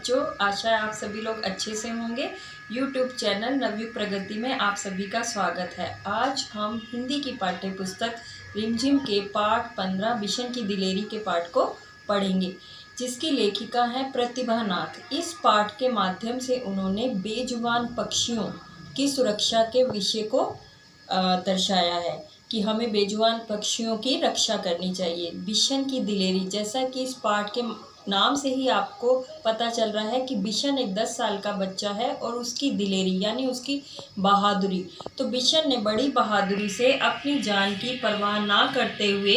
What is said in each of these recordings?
बच्चों, आशा है आप सभी लोग अच्छे से होंगे। YouTube चैनल नवयुग प्रगति में आप सभी का स्वागत है। आज हम हिंदी की पाठ्य पुस्तक रिमझिम के पाठ 15 बिशन की दिलेरी के पाठ को पढ़ेंगे, जिसकी लेखिका है प्रतिभा नाथ। इस पाठ के माध्यम से उन्होंने बेजुबान पक्षियों की सुरक्षा के विषय को दर्शाया है कि हमें बेजुबान पक्षियों की रक्षा करनी चाहिए। बिशन की दिलेरी, जैसा कि इस पाठ के नाम से ही आपको पता चल रहा है कि बिशन एक 10 साल का बच्चा है और उसकी दिलेरी यानी उसकी बहादुरी। तो बिशन ने बड़ी बहादुरी से अपनी जान की परवाह ना करते हुए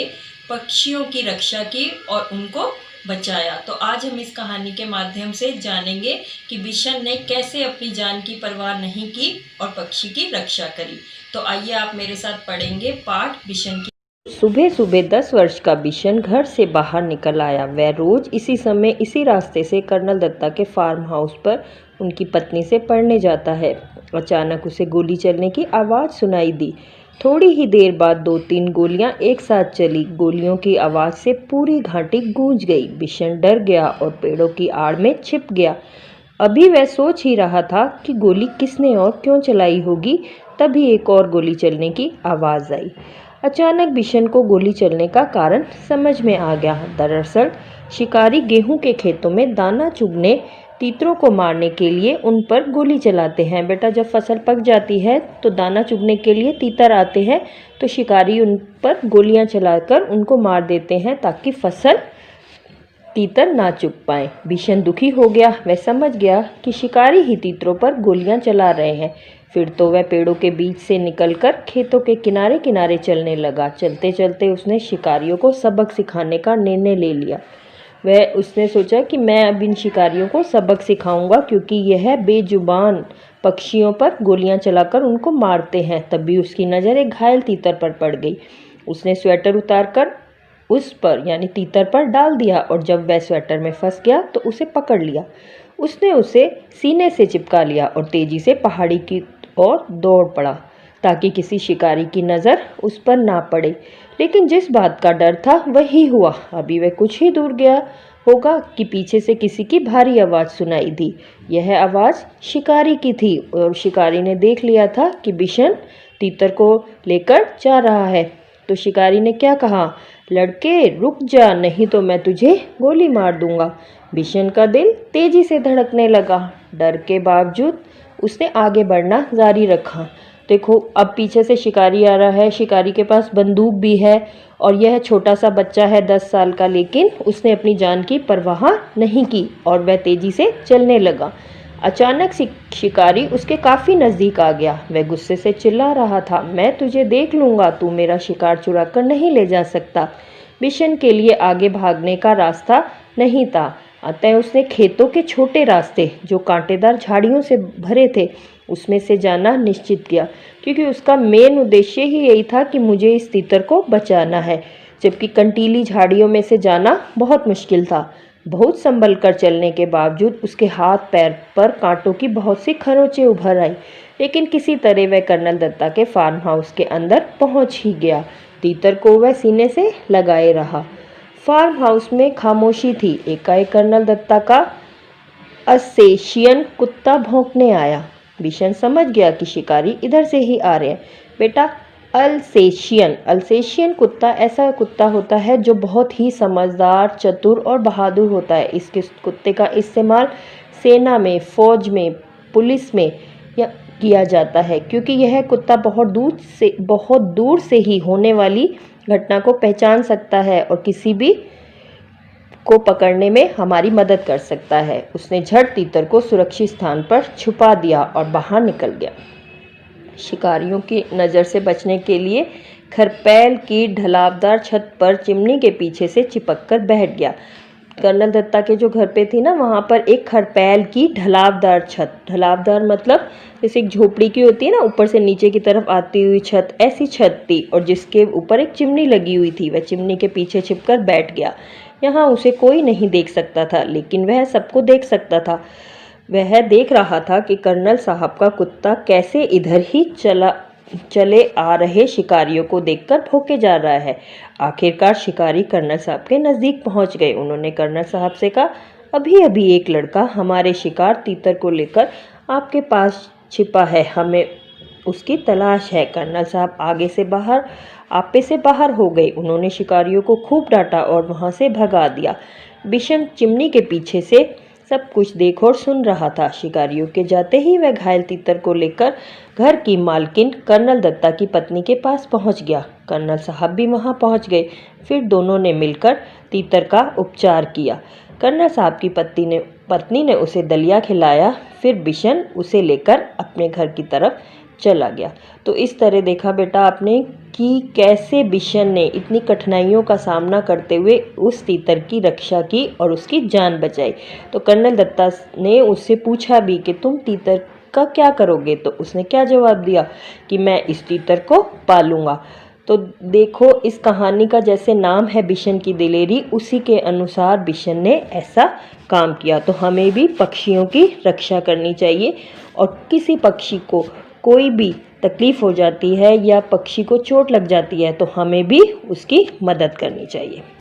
पक्षियों की रक्षा की और उनको बचाया। तो आज हम इस कहानी के माध्यम से जानेंगे कि बिशन ने कैसे अपनी जान की परवाह नहीं की और पक्षी की रक्षा करी। तो आइए आप मेरे साथ पढ़ेंगे पाठ बिशन की। सुबह सुबह 10 वर्ष का बिशन घर से बाहर निकल आया। वह रोज इसी समय इसी रास्ते से कर्नल दत्ता के फार्म हाउस पर उनकी पत्नी से पढ़ने जाता है। अचानक उसे गोली चलने की आवाज़ सुनाई दी। थोड़ी ही देर बाद 2-3 गोलियां एक साथ चली। गोलियों की आवाज़ से पूरी घाटी गूंज गई। बिशन डर गया और पेड़ों की आड़ में छिप गया। अभी वह सोच ही रहा था कि गोली किसने और क्यों चलाई होगी, तभी एक और गोली चलने की आवाज़ आई। अचानक बिशन को गोली चलने का कारण समझ में आ गया। दरअसल शिकारी गेहूं के खेतों में दाना चुगने तीतरों को मारने के लिए उन पर गोली चलाते हैं। बेटा, जब फसल पक जाती है तो दाना चुगने के लिए तीतर आते हैं, तो शिकारी उन पर गोलियां चलाकर उनको मार देते हैं ताकि फसल तीतर ना चुग पाए। बिशन दुखी हो गया। वह समझ गया कि शिकारी ही तीतरों पर गोलियां चला रहे हैं। फिर तो वह पेड़ों के बीच से निकलकर खेतों के किनारे किनारे चलने लगा। चलते चलते उसने शिकारियों को सबक सिखाने का निर्णय ले लिया। उसने सोचा कि मैं अब इन शिकारियों को सबक सिखाऊंगा, क्योंकि यह बेजुबान पक्षियों पर गोलियां चलाकर उनको मारते हैं। तभी उसकी नज़र एक घायल तीतर पर पड़ गई। उसने स्वेटर उतारकर उस पर यानी तीतर पर डाल दिया और जब वह स्वेटर में फंस गया तो उसे पकड़ लिया। उसने उसे सीने से चिपका लिया और तेजी से पहाड़ी की ओर दौड़ पड़ा ताकि किसी शिकारी की नज़र उस पर ना पड़े। लेकिन जिस बात का डर था वही हुआ। अभी वह कुछ ही दूर गया होगा कि पीछे से किसी की भारी आवाज़ सुनाई दी। यह आवाज़ शिकारी की थी और शिकारी ने देख लिया था कि बिशन तीतर को लेकर जा रहा है। तो शिकारी ने क्या कहा, लड़के रुक जा, नहीं तो मैं तुझे गोली मार दूंगा। बिशन का दिल तेजी से धड़कने लगा। डर के बावजूद उसने आगे बढ़ना जारी रखा। देखो, अब पीछे से शिकारी आ रहा है। शिकारी के पास बंदूक भी है और यह छोटा सा बच्चा है 10 साल का, लेकिन उसने अपनी जान की परवाह नहीं की और वह तेजी से चलने लगा। अचानक शिकारी उसके काफ़ी नज़दीक आ गया। वह गुस्से से चिल्ला रहा था, मैं तुझे देख लूँगा, तू मेरा शिकार चुरा कर नहीं ले जा सकता। बिशन के लिए आगे भागने का रास्ता नहीं था, अतः उसने खेतों के छोटे रास्ते जो कांटेदार झाड़ियों से भरे थे उसमें से जाना निश्चित किया, क्योंकि उसका मेन उद्देश्य ही यही था कि मुझे इस तीतर को बचाना है। जबकि कंटीली झाड़ियों में से जाना बहुत मुश्किल था। बहुत संभल कर चलने के बावजूद उसके हाथ पैर पर कांटों की बहुत सी खरोंचें उभर आई, लेकिन किसी तरह वह कर्नल दत्ता के फार्म हाउस के अंदर पहुंच ही गया। तीतर को वह सीने से लगाए रहा। फार्म हाउस में खामोशी थी। एकाएक कर्नल दत्ता का अल्सेशियन कुत्ता भौंकने आया। बिशन समझ गया कि शिकारी इधर से ही आ रहे हैं। बेटा, अल्सेशियन कुत्ता ऐसा कुत्ता होता है जो बहुत ही समझदार, चतुर और बहादुर होता है। इस कुत्ते का इस्तेमाल सेना में, फौज में, पुलिस में किया जाता है, क्योंकि यह कुत्ता बहुत दूर से ही होने वाली घटना को पहचान सकता है और किसी भी को पकड़ने में हमारी मदद कर सकता है। उसने झट तीतर को सुरक्षित स्थान पर छुपा दिया और बाहर निकल गया। शिकारियों की नज़र से बचने के लिए खरपैल की ढलावदार छत पर चिमनी के पीछे से चिपक कर बैठ गया। कर्नल दत्ता के जो घर पे थी ना, वहाँ पर एक खरपैल की ढलावदार छत, ढलावदार मतलब जैसे एक झोपड़ी की होती है ना, ऊपर से नीचे की तरफ आती हुई छत, ऐसी छत थी और जिसके ऊपर एक चिमनी लगी हुई थी। वह चिमनी के पीछे छिपकर बैठ गया। यहाँ उसे कोई नहीं देख सकता था, लेकिन वह सबको देख सकता था। वह देख रहा था कि कर्नल साहब का कुत्ता कैसे इधर ही चले आ रहे शिकारियों को देखकर भौंके जा रहा है। आखिरकार शिकारी कर्नल साहब के नज़दीक पहुंच गए। उन्होंने कर्नल साहब से कहा, अभी अभी एक लड़का हमारे शिकार तीतर को लेकर आपके पास छिपा है, हमें उसकी तलाश है। कर्नल साहब आपे से बाहर हो गए। उन्होंने शिकारियों को खूब डांटा और वहां से भगा दिया। बिशन चिमनी के पीछे से सब कुछ देख और सुन रहा था। शिकारियों के जाते ही वह घायल तीतर को लेकर घर की मालकिन कर्नल दत्ता की पत्नी के पास पहुंच गया। कर्नल साहब भी वहां पहुंच गए। फिर दोनों ने मिलकर तीतर का उपचार किया। कर्नल साहब की पत्नी ने उसे दलिया खिलाया। फिर बिशन उसे लेकर अपने घर की तरफ चला गया। तो इस तरह देखा बेटा आपने कि कैसे बिशन ने इतनी कठिनाइयों का सामना करते हुए उस तीतर की रक्षा की और उसकी जान बचाई। तो कर्नल दत्ता ने उससे पूछा भी कि तुम तीतर का क्या करोगे, तो उसने क्या जवाब दिया कि मैं इस तीतर को पालूंगा। तो देखो इस कहानी का जैसे नाम है बिशन की दिलेरी, उसी के अनुसार बिशन ने ऐसा काम किया। तो हमें भी पक्षियों की रक्षा करनी चाहिए और किसी पक्षी को कोई भी तकलीफ हो जाती है या पक्षी को चोट लग जाती है तो हमें भी उसकी मदद करनी चाहिए।